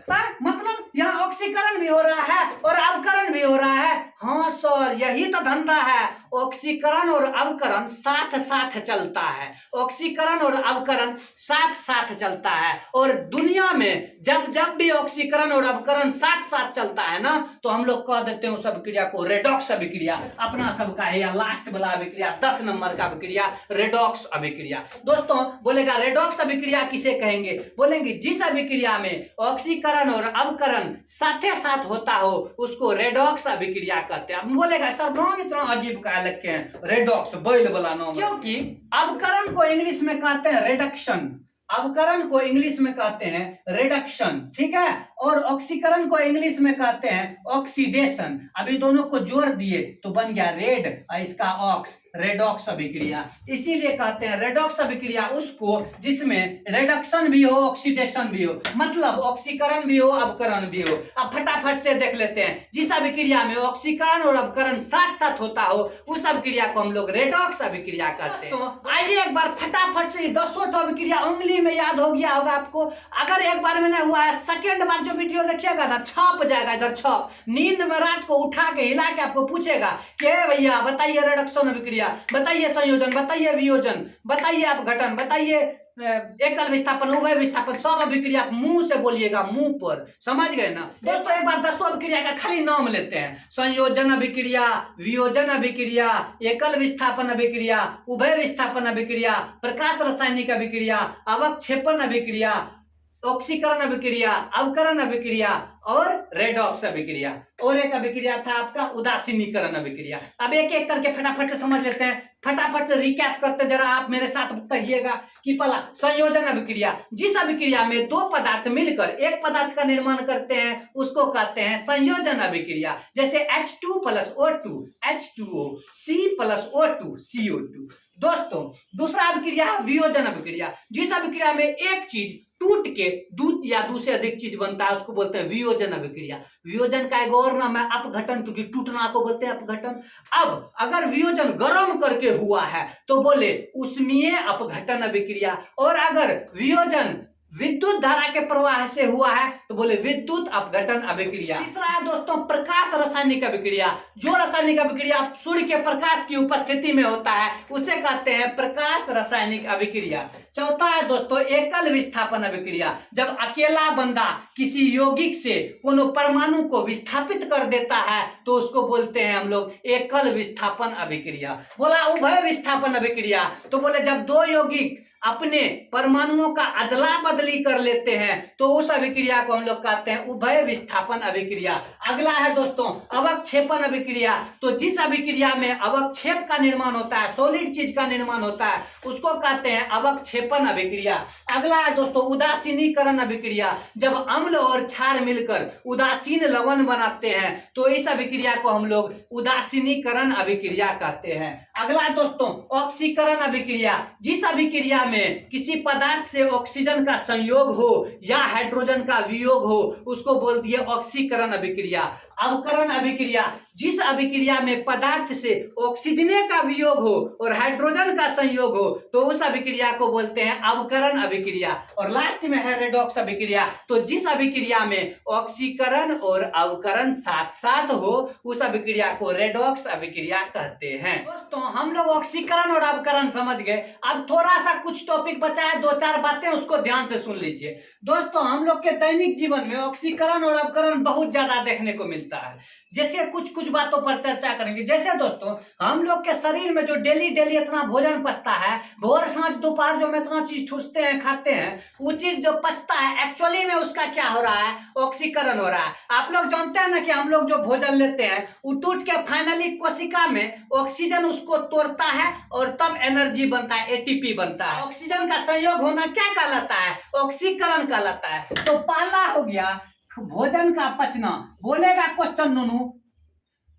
मतलब यहाँ ऑक्सीकरण भी हो रहा है और अवकरण भी हो रहा है। हाँ सर यही तो धंधा है, ऑक्सीकरण और अवकरण साथ साथ चलता है। ऑक्सीकरण और अवकरण साथ साथ चलता है। और दुनिया में जब जब भी ऑक्सीकरण और अवकरण साथ साथ चलता है ना, तो हम लोग कह देते हैं उस अभिक्रिया को रेडॉक्स अभिक्रिया। अपना सबका है या लास्ट वाला अभिक्रिया 10 नंबर का अभिक्रिया रेडॉक्स अभिक्रिया। दोस्तों बोलेगा रेडॉक्स अभिक्रिया किसे कहेंगे? बोलेंगे जिस अभिक्रिया में ऑक्सीकरण और अवकरण साथे साथ होता हो उसको रेडॉक्स अभिक्रिया कहते हैं। बोलेगा सर नाम इतना अजीब का रखे हैं, रेडॉक्स बैल वाला नाम, क्योंकि अवकरण को इंग्लिश में कहते हैं रिडक्शन, अवकरण को इंग्लिश में कहते हैं रिडक्शन, ठीक है, और ऑक्सीकरण को इंग्लिश में कहते हैं ऑक्सीडेशन। अभी दोनों को जोड़ दिए तो बन गया रेड और इसका ऑक्स, रेडॉक्स अभिक्रिया। इसीलिए कहते हैं रेडॉक्स अभिक्रिया उसको जिसमें रिडक्शन भी हो ऑक्सीडेशन भी हो, मतलब ऑक्सीकरण भी हो अवकरण भी हो। अब फटाफट से देख लेते हैं, जिस अभिक्रिया में ऑक्सीकरण और अवकरण साथ साथ होता हो उस अभिक्रिया को हम लोग रेडॉक्स अभिक्रिया कहते हैं। तो आइए एक बार फटाफट से 10 अभिक्रिया उंगली में याद हो गया होगा आपको। अगर एक बार में नहीं हुआ है, सेकेंड बार जो वीडियो देखिएगा ना छप जाएगा, इधर छप। नींद में रात को उठा के हिला के आपको पूछेगा कि भैया बताइए रिडक्शन अभिक्रिया, बताइए संयोजन, बताइए वियोजन, बताइए अपघटन, बताइए एकल विस्थापन, उभय विस्थापन, सब अभिक्रिया मुंह से बोलिएगा, मुंह पर। समझ गए ना दोस्तों? एक बार 10 अभिक्रिया का खाली नाम लेते हैं। संयोजन अभिक्रिया, वियोजन अभिक्रिया, एकल विस्थापन अभिक्रिया, उभय विस्थापन अभिक्रिया, प्रकाश रासायनिक अभिक्रिया, अवक्षेपण अभिक्रिया, ऑक्सीकरण अभिक्रिया, अवकरण अभिक्रिया और रेडॉक्स अभिक्रिया। और एक अभिक्रिया था आपका उदासीनीकरण अभिक्रिया। अब एक एक करके फटाफट से समझ लेते हैं। फटाफट से रिकैप करते जरा आप मेरे साथ कहिएगा कि पहला संयोजन अभिक्रिया। जिस अभिक्रिया में दो पदार्थ मिलकर एक पदार्थ का निर्माण करते हैं उसको कहते हैं संयोजन अभिक्रिया। जैसे H2 plus O2 H2O, C plus O2 CO2। दोस्तों दूसरा अभिक्रिया है वियोजन अभिक्रिया। जिस अभिक्रिया में एक चीज टूट के दूसरे अधिक चीज बनता है उसको बोलते हैं वियोजन अभिक्रिया। वियोजन का एक और नाम है अपघटन, क्योंकि टूटना को बोलते हैं अपघटन। अब अगर वियोजन गर्म करके हुआ है तो बोले उष्मीय अपघटन अभिक्रिया, और अगर वियोजन विद्युत धारा के प्रवाह से हुआ है तो बोले विद्युत अपघटन अभिक्रिया। तीसरा है दोस्तों प्रकाश रासायनिक अभिक्रिया। जो रासायनिक अभिक्रिया सूर्य के प्रकाश की उपस्थिति में होता है उसे कहते हैं प्रकाश रासायनिक अभिक्रिया। चौथा है दोस्तों एकल विस्थापन अभिक्रिया। जब अकेला बंदा किसी यौगिक से कोनो परमाणु को विस्थापित कर देता है तो उसको बोलते हैं हम लोग एकल विस्थापन अभिक्रिया। बोला उभय विस्थापन अभिक्रिया, तो बोले जब दो यौगिक अपने परमाणुओं का अदला बदली कर लेते हैं तो उस अभिक्रिया को हम लोग कहते हैं उभय विस्थापन अभिक्रिया। अगला है दोस्तों अवक्षेपण अभिक्रिया। तो जिस अभिक्रिया में अवक्षेप का निर्माण होता है, सॉलिड चीज का निर्माण होता है, उसको कहते हैं अवक्षेपण अभिक्रिया। अगला है दोस्तों उदासीनीकरण अभिक्रिया। जब अम्ल और क्षार मिलकर उदासीन लवण बनाते हैं तो इस अभिक्रिया को हम लोग उदासीनीकरण अभिक्रिया कहते हैं। अगला दोस्तों ऑक्सीकरण अभिक्रिया। जिस अभिक्रिया में किसी पदार्थ से ऑक्सीजन का संयोग हो या हाइड्रोजन का वियोग हो उसको बोल दिए ऑक्सीकरण अभिक्रिया। अवकरण अभिक्रिया। जिस अभिक्रिया में पदार्थ से ऑक्सीजन का वियोग हो और हाइड्रोजन का संयोग हो तो उस अभिक्रिया को बोलते हैं अवकरण अभिक्रिया। और लास्ट में है रेडॉक्स अभिक्रिया। तो जिस अभिक्रिया में ऑक्सीकरण और अवकरण साथ साथ हो उस अभिक्रिया को रेडॉक्स अभिक्रिया कहते हैं। दोस्तों हम लोग ऑक्सीकरण और अवकरण समझ गए। अब थोड़ा सा कुछ टॉपिक बचा है, दो चार बातें उसको ध्यान से सुन लीजिए। दोस्तों हम लोग के दैनिक जीवन में ऑक्सीकरण और अवकरण बहुत ज्यादा देखने को मिलता है। जैसे कुछ बातों पर चर्चा करेंगे। जैसे दोस्तों हम लोग के शरीर में जो डेली इतना भोजन पचता है, भोर सांझ दोपहर जो हम इतना चीज ठूसते हैं खाते हैं, वो चीज जो पचता है एक्चुअली में उसका क्या हो रहा है, ऑक्सीकरण हो रहा है। आप लोग जानते हैं ना कि हम लोग जो भोजन लेते हैं वो टूट के फाइनली कोशिका में ऑक्सीजन उसको तोड़ता है और तब एनर्जी बनता है, एटीपी बनता है। ऑक्सीजन का संयोग होना क्या कहलाता है, ऑक्सीकरण कहलाता है। तो पहला हो गया भोजन का पचना। बोलेगा क्वेश्चन नोनू,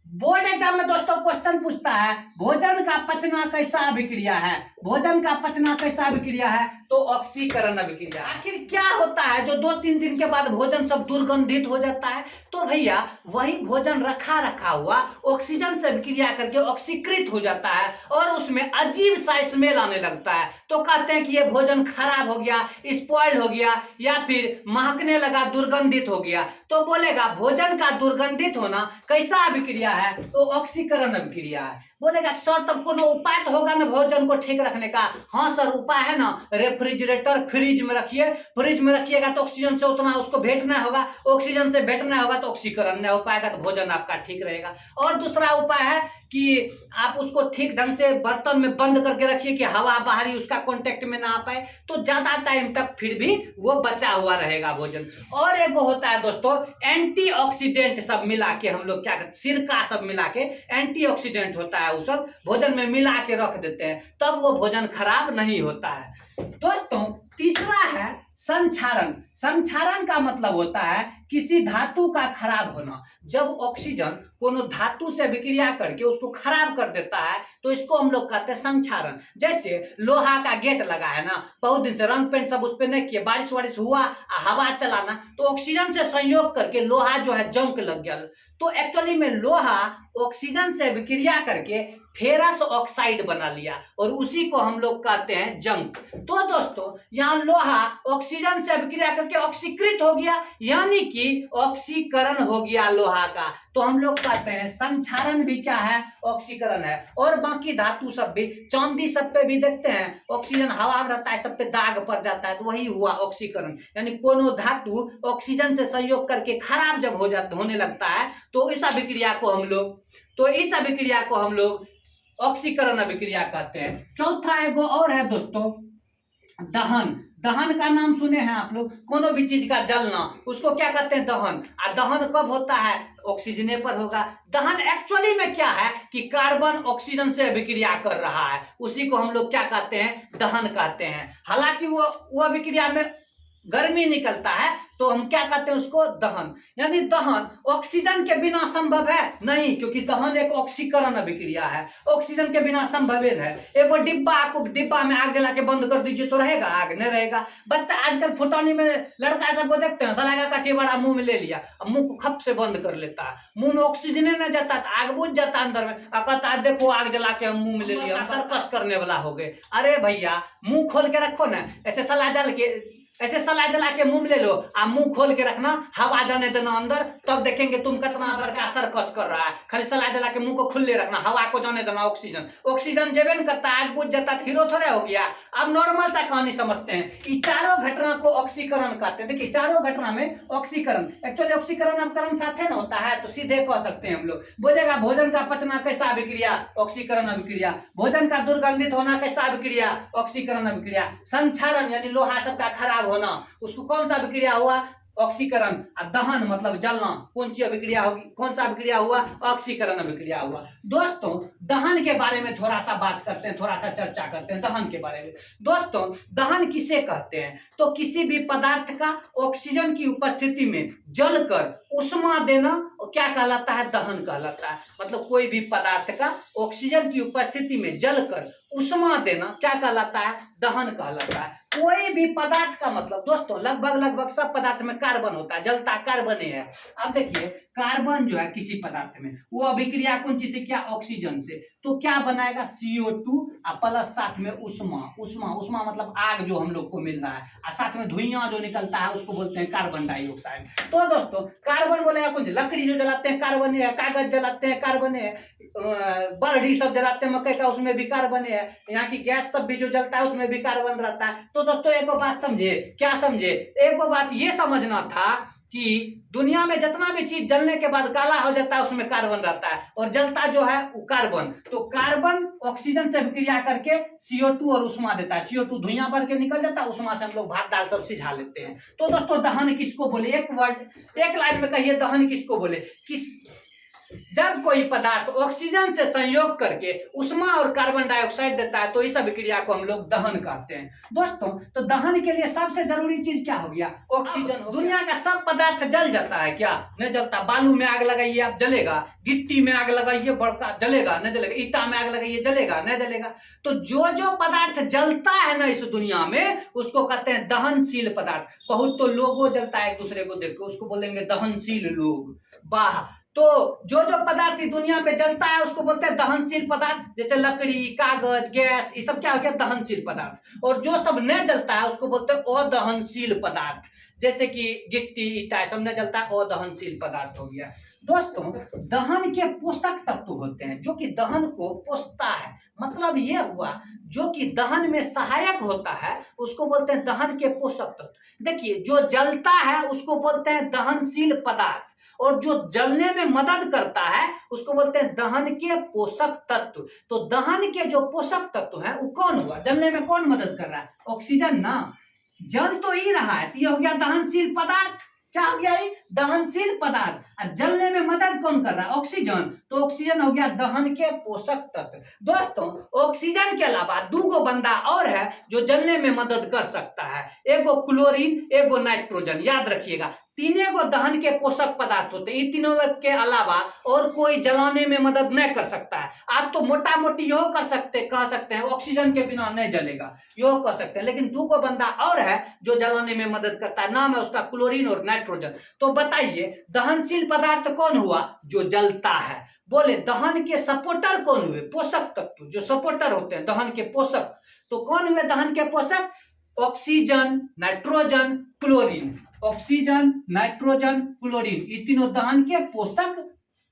बोर्ड एग्जाम में दोस्तों क्वेश्चन पूछता है भोजन का पचना कैसा अभिक्रिया है, भोजन का पचना कैसा अभिक्रिया है, तो ऑक्सीकरण अभिक्रिया। आखिर क्या होता है जो 2-3 दिन के बाद भोजन सब दुर्गंधित हो जाता है, तो भैया वही भोजन रखा हुआ ऑक्सीजन से अभिक्रिया करके ऑक्सीकृत हो जाता है और उसमें अजीब सा स्मेल आने लगता है। तो कहते हैं कि ये भोजन खराब हो गया, स्पॉइल हो गया या फिर महकने लगा, दुर्गंधित हो गया। तो बोलेगा भोजन का दुर्गंधित होना कैसा अभिक्रिया है, तो ऑक्सीकरण अभिक्रिया है। बोलेगा सर तब कोनो उपाय तो होगा ना भोजन को ठीक रखने का। हाँ सर उपाय है ना, रेफ्रिजरेटर फ्रिज में रखिए, फ्रिज में रखिएगा तो ऑक्सीजन से उतना उसको भेंटना होगा, ऑक्सीजन से भेंटना होगा तो ऑक्सीकरण नहीं हो पाएगा, तो भोजन आपका ठीक रहेगा। और दूसरा उपाय है कि आप उसको ठीक ढंग से बर्तन में बंद करके रखिए कि हवा बाहरी उसका कांटेक्ट में ना आ पाए, तो ज्यादा टाइम तक फिर भी वो बचा हुआ रहेगा भोजन। और एक होता है दोस्तों एंटीऑक्सीडेंट, सब मिला के हम लोग क्या करते, सिरका सब मिला के एंटीऑक्सीडेंट होता है, वो सब भोजन में मिला के रख देते हैं, तब वो भोजन खराब नहीं होता है। दोस्तों तीसरा है संक्षारण। संक्षारण का मतलब होता है किसी धातु का खराब होना। जब ऑक्सीजन कोनो धातु से अभिक्रिया करके उसको खराब कर देता है तो इसको हम लोग कहते हैं संक्षारण। जैसे लोहा का गेट लगा है ना, बहुत दिन से रंग पेंट सब उस पर नहीं किए, बारिश वारिश हुआ, हवा चलाना तो ऑक्सीजन से संयोग करके लोहा जो है जंग लग गया। तो एक्चुअली में लोहा ऑक्सीजन से अभिक्रिया करके फेरस ऑक्साइड बना लिया और उसी को हम लोग कहते हैं जंग। तो दोस्तों यहाँ लोहा ऑक्सीजन से अभिक्रिया करके ऑक्सीकृत हो गया, यानी कि ऑक्सीकरण हो गया लोहा का, तो हम लोग कहते हैं संक्षारण भी क्या है, ऑक्सीकरण है। और बाकी धातु सब भी, चांदी सब पे भी देखते हैं ऑक्सीजन हवा में रहता है, सब पे दाग पड़ जाता है, तो वही हुआ ऑक्सीकरण। यानी कोनो धातु ऑक्सीजन से संयोग करके खराब जब होने लगता है तो इस अभिक्रिया को हम लोग ऑक्सीकरण अभिक्रिया कहते हैं। चौथा एगो और है दोस्तों दहन, दहन का नाम सुने हैं आप लोग, कोनो भी चीज का जलना, उसको क्या कहते हैं? दहन। और दहन कब होता है? ऑक्सीजन पर होगा। दहन एक्चुअली में क्या है कि कार्बन ऑक्सीजन से अभिक्रिया कर रहा है, उसी को हम लोग क्या कहते हैं? दहन कहते हैं। हालांकि वो अभिक्रिया में गर्मी निकलता है, तो हम क्या कहते हैं उसको? दहन। यानी दहन ऑक्सीजन के बिना संभव है नहीं, क्योंकि दहन एक ऑक्सीकरण अभिक्रिया है, ऑक्सीजन के बिना संभव है। एगो डिब्बा में आग जला के बंद कर दीजिए तो रहेगा? आग नहीं रहेगा। बच्चा आजकल फुटानी में लड़का सबको देखते हैं, सलागा काठी बड़ा मुंह में ले लिया, अब मुंह को खप से बंद कर लेता है, मुंह में ऑक्सीजन नहीं जाता, आग बुझ जाता अंदर में, कहता देखो आग जला के हम मुंह में ले लिया, सर्कस करने वाला हो गए। अरे भैया मुंह खोल के रखो ना, ऐसे सलाह जला के मुंह में ले लो, आ मुंह खोल के रखना, हवा जाने देना अंदर, तब देखेंगे तुम कितना बड़का सर्कस कर रहा है। खाली सलाह जला के मुंह को खुले रखना, हवा को जाने देना, ऑक्सीजन जेबे न करता, आग बुझ जाता तो हीरो थोड़े हो गया। अब नॉर्मल सा कहानी समझते हैं कि चारों घटना को ऑक्सीकरण कहते हैं। देखिए चारों घटना में ऑक्सीकरण, एक्चुअली ऑक्सीकरण अपकरण साथे ना होता है, तो सीधे कह सकते हैं हम लोग। बोलेगा भोजन का पचना कैसा अभिक्रिया? ऑक्सीकरण अभिक्रिया। भोजन का दुर्गंधित होना कैसा अभिक्रिया? ऑक्सीकरण अभिक्रिया। संक्षारण यानी लोहा सबका खराब होना, उसको कौन सा अभिक्रिया हुआ? ऑक्सीकरण। दहन मतलब जलना, कौन सी अभिक्रिया होगी? कौन सा अभिक्रिया हुआ? ऑक्सीकरण अभिक्रिया हुआ। दोस्तों दहन के बारे में थोड़ा सा बात करते हैं, थोड़ा सा चर्चा करते हैं दहन के बारे में। दोस्तों दहन किसे कहते हैं? तो किसी भी पदार्थ का ऑक्सीजन की उपस्थिति में जलकर उष्मा देना क्या कहलाता है? दहन कहलाता है। मतलब कोई भी पदार्थ का ऑक्सीजन की उपस्थिति में जलकर उष्मा देना क्या कहलाता है? दहन कहलाता है। कोई भी पदार्थ का मतलब दोस्तों लगभग सब पदार्थ में कार्बन होता है, जलता कार्बन ही है। अब देखिए कार्बन जो है किसी पदार्थ में, वो अभिक्रिया कौन चीज से? क्या? ऑक्सीजन से। तो क्या बनाएगा? CO2 प्लस साथ में उष्मा मतलब आग जो हम लोग को मिल रहा है, और साथ में धुइयां जो निकलता है उसको बोलते हैं कार्बन डाइऑक्साइड। तो दोस्तों कार्बन बोलेगा कौन? लकड़ी जो जलाते हैं कार्बन है, कागज जलाते हैं कार्बन है, बरड़ी सब जलाते हैं मकई का, उसमें भी कार्बन है, यहाँ की गैस सब भी जो जलता है उसमें भी कार्बन रहता है। तो दोस्तों एक बात समझे, क्या समझे? एक बात ये समझना था कि दुनिया में जितना भी चीज जलने के बाद काला हो जाता है उसमें कार्बन रहता है, और जलता जो है वो कार्बन। तो कार्बन ऑक्सीजन से अभिक्रिया करके CO2 और उष्मा देता है, CO2 धुइयां भर के निकल जाता है, उष्मा से हम लोग भात दाल सब सिझा लेते हैं। तो दोस्तों दहन किसको बोले? एक वर्ड एक लाइन में कहिए, दहन किसको बोले? जब कोई पदार्थ ऑक्सीजन से संयोग करके उष्मा और कार्बन डाइऑक्साइड देता है तो इस अभिक्रिया को हम लोग दहन कहते हैं। दोस्तों तो दहन के लिए सबसे जरूरी चीज क्या हो गया? ऑक्सीजन हो गया। दुनिया का सब पदार्थ जल जाता है क्या? नहीं जलता। बालू में आग लगाइए आप, जलेगा। गिट्टी में आग लगाइए बड़का, जलेगा? नहीं जलेगा। ईटा में आग लगाइए, जलेगा? नहीं जलेगा। तो जो पदार्थ जलता है ना इस दुनिया में, उसको कहते हैं दहनशील पदार्थ। बहुत तो लोगो जलता है एक दूसरे को देख के, उसको बोलेंगे दहनशील लोग। वाह। तो जो पदार्थ दुनिया में जलता है उसको बोलते हैं दहनशील पदार्थ। जैसे लकड़ी, कागज, गैस, ये सब क्या हो गया? दहनशील पदार्थ। और जो सब नहीं जलता है उसको बोलते हैं अदहनशील पदार्थ। जैसे कि गिट्टी, ईटा, सब नहीं जलता है, अदहनशील पदार्थ हो गया। दोस्तों दहन के पोषक तत्व होते हैं जो कि दहन को पोषता है। मतलब ये हुआ जो कि दहन में सहायक होता है उसको बोलते हैं दहन के पोषक तत्व। देखिए जो जलता है उसको बोलते हैं दहनशील पदार्थ, और जो जलने में मदद करता है उसको बोलते हैं दहन के पोषक तत्व। तो दहन के जो पोषक तत्व है वो कौन हुआ? जलने में कौन मदद कर रहा है? ऑक्सीजन ना। जल तो ही रहा है, ये हो गया दहनशील पदार्थ। क्या हो गया? ये दहनशील पदार्थ। और जलने में मदद कौन कर रहा है? ऑक्सीजन। तो ऑक्सीजन हो गया दहन के पोषक तत्व। दोस्तों ऑक्सीजन के अलावा दूगो बंदा और है जो जलने में मदद कर सकता है, एगो क्लोरीन, एगो नाइट्रोजन। याद रखिएगा तीनों को दहन के पोषक पदार्थ होते हैं। इन तीनों के अलावा और कोई जलाने में मदद नहीं कर सकता है। आप तो मोटा मोटी यो कह सकते हैं ऑक्सीजन के बिना नहीं जलेगा, यो कह सकते हैं। लेकिन दो को बंदा और है जो जलाने में मदद करता है, नाम है उसका क्लोरीन और नाइट्रोजन। तो बताइए दहनशील पदार्थ कौन हुआ? जो जलता है। बोले दहन के सपोर्टर कौन हुए? पोषक तत्व जो सपोर्टर होते हैं दहन के पोषक। तो कौन हुए दहन के पोषक? Oxygen, nitrogen, chlorine. Oxygen, nitrogen, chlorine, ये तीनों दहन के पोषक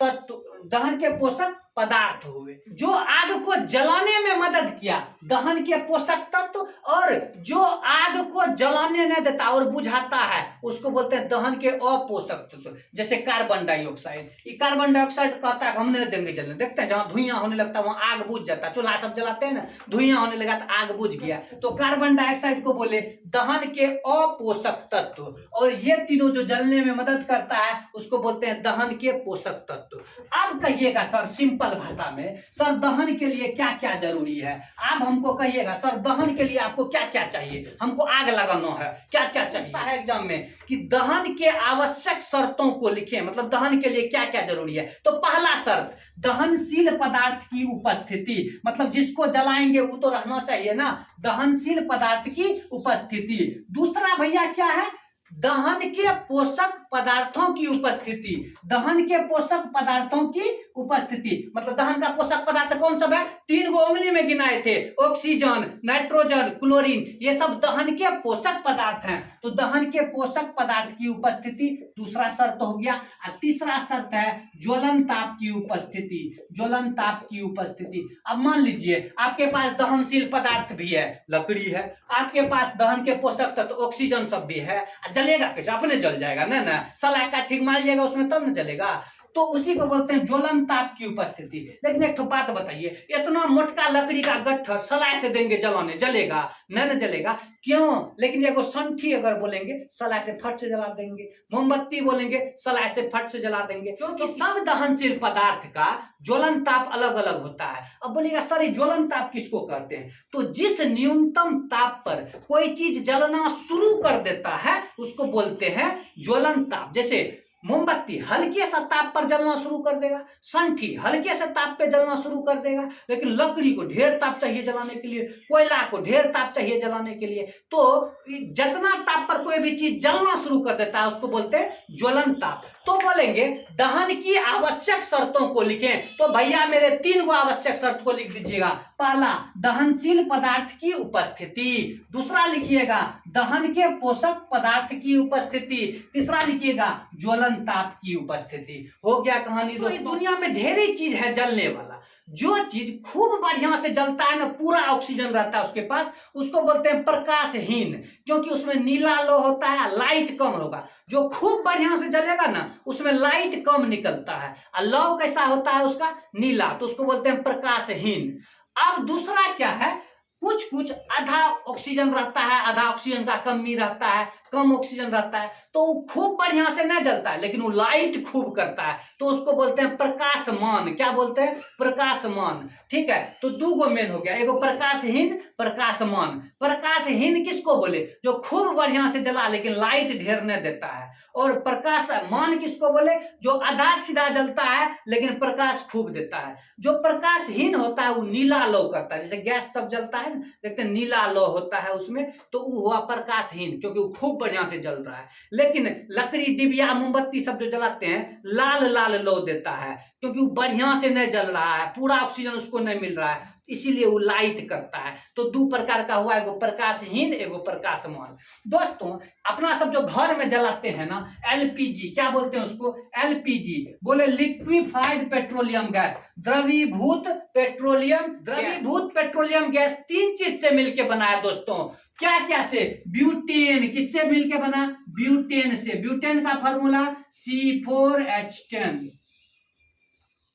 तत्व, दहन के पोषक पदार्थ हुए। जो आग को जलाने में मदद किया, दहन के पोषक तत्व, और जो आग को जलाने नहीं देता और बुझाता है उसको बोलते हैं दहन के अपोषक तत्व। जैसे कार्बन डाइऑक्साइड, ये कार्बन डाइऑक्साइड कहता है हम नहीं देंगे जलने, देखते हैं जहां धुआं होने लगता है वहां आग बुझ जाता है, चूल्हा सब जलाते हैं ना, धुआं होने लगा तो आग बुझ गया, तो कार्बन डाइऑक्साइड को बोले दहन के अपोषक तत्व। और ये तीनों जो जलने में मदद करता है उसको बोलते हैं दहन के पोषक तत्व। अब कहिएगा सर सिंपल भाषा में, सर दहन के लिए क्या क्या जरूरी है? आप हमको कहिएगा सर दहन के लिए आपको क्या क्या चाहिए, हमको आग लगाना है, क्या क्या चाहिए एग्जाम में कि दहन के आवश्यक शर्तों को लिखें, मतलब दहन के लिए क्या क्या जरूरी है। तो पहला शर्त दहनशील पदार्थ की उपस्थिति, मतलब जिसको जलाएंगे वो तो रहना चाहिए ना, दहनशील पदार्थ की उपस्थिति। दूसरा भैया क्या है? दहन के पोषक पदार्थों की उपस्थिति, दहन के पोषक पदार्थों की उपस्थिति, मतलब दहन का पोषक पदार्थ कौन सब है? 3 गो उंगली में गिनाए थे, ऑक्सीजन, नाइट्रोजन, क्लोरीन, ये सब दहन के पोषक पदार्थ हैं। तो दहन के पोषक पदार्थ की उपस्थिति दूसरा शर्त हो गया। और तीसरा शर्त है ज्वलन ताप की उपस्थिति, ज्वलन ताप की उपस्थिति। अब मान लीजिए आपके पास दहनशील पदार्थ भी है, लकड़ी है, आपके पास दहन के पोषक तत्व ऑक्सीजन सब भी है, जलेगा कैसे? अपने जल जाएगा ना, सलाह का ठीक मारिएगा उसमें तब न जलेगा। तो उसी को बोलते हैं ज्वलन ताप की उपस्थिति। लेकिन एक बात बताइए, इतना मोटका लकड़ी का गट्ठर सलाह से देंगे जलाने, जलेगा? नहीं जलेगा। क्यों? लेकिन एगो संठी अगर बोलेंगे सलाह से फट से जला देंगे, मोमबत्ती बोलेंगे सलाह से फट से जला देंगे, क्योंकि सब दहनशील पदार्थ का ज्वलन ताप अलग अलग होता है। अब बोलिएगा सर ज्वलन ताप किसको कहते हैं? तो जिस न्यूनतम ताप पर कोई चीज जलना शुरू कर देता है उसको बोलते हैं ज्वलन ताप। जैसे मोमबत्ती हल्के सा ताप पर जलना शुरू कर देगा, संठी हल्के से ताप पे जलना शुरू कर देगा, लेकिन लकड़ी को ढेर ताप चाहिए जलाने के लिए, कोयला को ढेर ताप चाहिए जलाने के लिए। तो जितना ताप पर कोई भी चीज जलना शुरू कर देता है उसको बोलते हैं ज्वलन ताप। तो बोलेंगे दहन की आवश्यक शर्तों को लिखें, तो भैया मेरे 3 गो आवश्यक शर्त को लिख दीजिएगा। पहला दहनशील पदार्थ की उपस्थिति, दूसरा लिखिएगा दहन के पोषक पदार्थ की उपस्थिति, तीसरा लिखिएगा ज्वलन ताप की उपस्थिति। हो गया कहानी दोस्तों। दुनिया में ढेरी चीज है जलने वाला, जो चीज खूब बढ़िया से जलता है ना, पूरा ऑक्सीजन रहता है उसके पास, उसको बोलते हैं प्रकाशहीन, क्योंकि उसमें नीला लो होता है, लाइट कम होगा। जो खूब बढ़िया से जलेगा ना उसमें लाइट कम निकलता है, और लौ कैसा होता है उसका? नीला, तो उसको बोलते हैं प्रकाशहीन। अब दूसरा क्या है? कुछ कुछ आधा ऑक्सीजन रहता है, आधा ऑक्सीजन का कमी रहता है, कम ऑक्सीजन रहता है, तो वो खूब बढ़िया से नहीं जलता है लेकिन वो लाइट खूब करता है, तो उसको बोलते हैं प्रकाशमान। क्या बोलते हैं? प्रकाशमान। ठीक है, तो 2 गो मेन हो गया, एगो प्रकाशहीन, प्रकाशमान। प्रकाशहीन किसको बोले? जो खूब बढ़िया से जला लेकिन लाइट ढेर नहीं देता है। और प्रकाशमान किसको बोले? जो आधा सीधा जलता है लेकिन प्रकाश खूब देता है। जो प्रकाशहीन होता है वो नीला लो करता है, जैसे गैस सब जलता है ना, देखते हैं नीला लो होता है उसमें, तो वो हुआ प्रकाशहीन, क्योंकि वो खूब बढ़िया से जल रहा है। लेकिन लकड़ी, डिबिया, मोमबत्ती सब जो जलाते हैं लाल लाल लो देता है, क्योंकि वो बढ़िया से नहीं जल रहा है, पूरा ऑक्सीजन उसको नहीं मिल रहा है, इसीलिए वो लाइट करता है। तो 2 प्रकार का हुआ, एगो प्रकाशहीन, एगो प्रकाशमान। दोस्तों अपना सब जो घर में जलाते हैं ना, एलपीजी, क्या बोलते हैं उसको? एलपीजी बोले लिक्विफाइड पेट्रोलियम गैस, द्रवीभूत पेट्रोलियम, द्रवीभूत पेट्रोलियम गैस 3 चीज से मिलकर बना है दोस्तों। क्या क्या से? ब्यूटेन, किससे मिलके बना? ब्यूटेन से। ब्यूटेन का फॉर्मूला C4H10।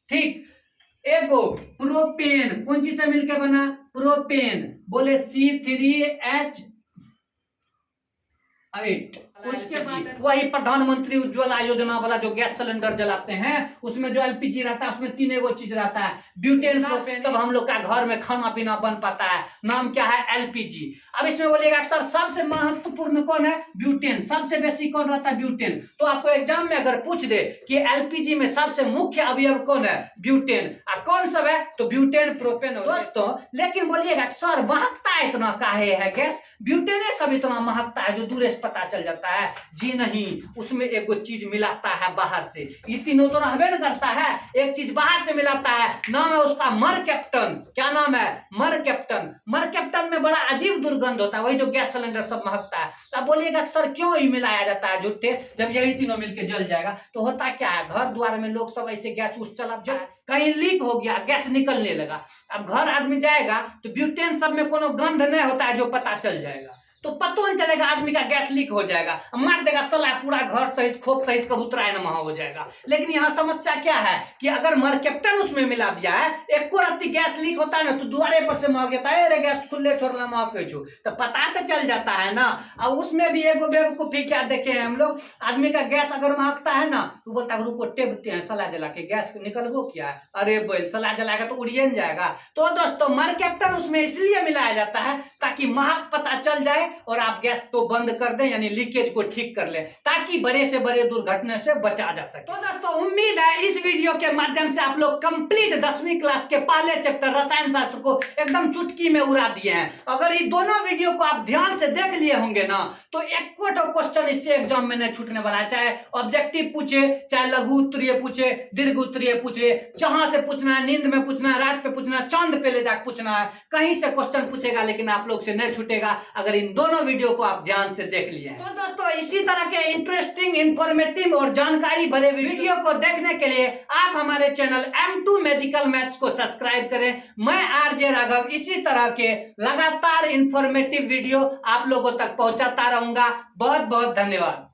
ठीक, एगो प्रोपेन, कौन चीज से मिलके बना? प्रोपेन, बोले C3H8। उसके बाद वही प्रधानमंत्री उज्ज्वला योजना वाला जो गैस सिलेंडर जलाते हैं उसमें जो एलपीजी रहता है उसमें 3 एगो चीज रहता है, ब्यूटेन, प्रोपेन, तब हम लोग का घर में खाना पीना बन पाता है। नाम क्या है? एलपीजी। अब इसमें बोलिएगा सर सबसे महत्वपूर्ण कौन है? ब्यूटेन। सबसे बेसी कौन रहता है? ब्यूटेन। तो आपको एग्जाम में अगर पूछ दे कि एलपीजी में सबसे मुख्य अवयव कौन है? ब्यूटेन। और कौन सब है? तो ब्यूटेन, प्रोपेन। दोस्तों लेकिन बोलिएगा सर महकता इतना काहे है गैस? ब्यूटेन सब इतना महकता है जो दूर से पता चल जाता है? जी नहीं, उसमें एक चीज मिलाता है बाहर से। ये तीनों तो रहबे न करता है, एक चीज बाहर से मिलाता है, नाम है उसका मर कैप्टन। क्या नाम है? मर कैप्टन। मर कैप्टन में बड़ा अजीब दुर्गंध होता है, वही जो गैस सिलेंडर सब महकता है। अब बोलिएगा सर क्यों ही मिलाया जाता है झूठे, जब यही तीनों मिलकर जल जाएगा? तो होता क्या है, घर द्वार में लोग सब ऐसे गैस उस चला जाए, कहीं लीक हो गया, गैस निकलने लगा। अब घर आदमी जाएगा तो ब्यूटेन सब में कोनो गंध नहीं होता है जो पता चल जाएगा, तो पता नहीं चलेगा आदमी का गैस लीक हो जाएगा, मार देगा साला, पूरा घर सहित खोप सहित कबूतराय नमः हो जाएगा। लेकिन यहाँ समस्या क्या है कि अगर मर कैप्टन उसमें मिला दिया है, एक को राती गैस लीक होता है ना, तो द्वारे पर से महक जाता है, अरे गैस खुले छोड़ना महक छु, तो पता तो चल जाता है ना। और उसमें भी एक बेवकूफी क्या देखे हैं हम लोग, आदमी का गैस अगर महकता है ना तो बोलता है रुको टेपते हैं सला जला के गैस निकलबो क्या है, अरे बोल सला जलाएगा तो उड़िए जाएगा। तो दोस्तों मर कैप्टन उसमें इसलिए मिलाया जाता है ताकि महक पता चल जाए और आप गैस को बंद कर दें, यानी लीकेज को ठीक कर लें, ताकि बड़े से बड़े दुर्घटना से बचा जा सके। तो दोस्तों उम्मीद है इस वीडियो के माध्यम से आप लोग कंप्लीट 10वीं क्लास के पहले चैप्टर रसायन शास्त्र को एकदम चुटकी में उड़ा दिए हैं। अगर ये दोनों वीडियो को आप ध्यान से देख लिए होंगे ना, तो एक क्वेश्चन इससे एग्जाम में नहीं छूटने वाला है। चाहे ऑब्जेक्टिव पूछे, चाहे लघु उत्तरीय पूछे, दीर्घ उत्तरीय पूछे, जहां से पूछना है, नींद में पूछना है, रात पे पूछना है, चांद पे ले जाकर पूछना है, कहीं से क्वेश्चन पूछेगा, लेकिन आप लोग से नहीं छूटेगा अगर इन दोनों वीडियो को आप ध्यान से देख लिए। तो दोस्तों इसी तरह के इंटरेस्टिंग, इंफॉर्मेटिव और जानकारी भरे वीडियो को देखने के लिए आप हमारे चैनल M2 मैजिकल मैथ्स को सब्सक्राइब करें। मैं आरजे राघव इसी तरह के लगातार इंफॉर्मेटिव वीडियो आप लोगों तक पहुंचाता रहूंगा। बहुत बहुत धन्यवाद।